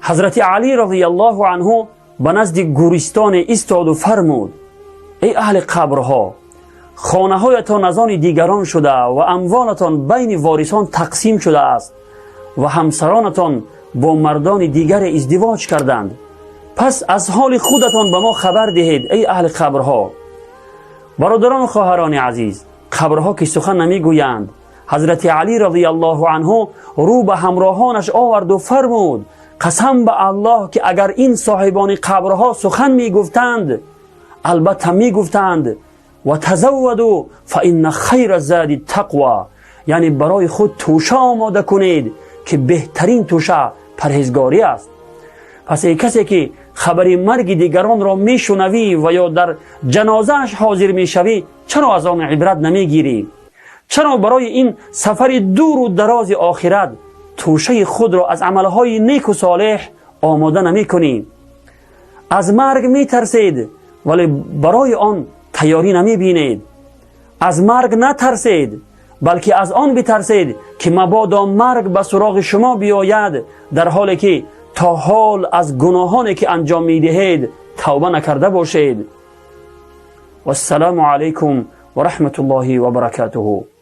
حضرت علی رضی الله عنه به نزد گورستان ایستاد و فرمود: ای اهل قبرها، خانه هایتان از آن دیگران شده و اموالتان بین وارثان تقسیم شده است و همسرانتان با مردان دیگر ازدواج کردند. پس از حال خودتان به ما خبر دهید ای اهل قبرها. برادران و خواهران عزیز، قبرها که سخن نمی گویند. حضرت علی رضی الله عنه رو به همراهانش آورد و فرمود: قسم به الله که اگر این صاحبان قبرها سخن می گفتند، البته می گفتند و تزودوا فان خیر الزاد التقوی، یعنی برای خود توشه آماده کنید که بهترین توشه پرهیزگاری است. پس ای کسی که خبری مرگ دیگران را میشنوی و یا در جنازهش حاضر میشوی، چرا از آن عبرت نمیگیری؟ چرا برای این سفر دور و دراز آخرت توشه خود را از عملهای نیک و صالح آماده نمی کنی؟ از مرگ می ترسید ولی برای آن تیاری نمی بینید. از مرگ نترسید بلکه از آن بترسید که مبادا مرگ به سراغ شما بیاید در حالی که تا حال از گناهانی که انجام می دهید توبه نکرده باشید. و السلام علیکم و رحمت الله و برکاته.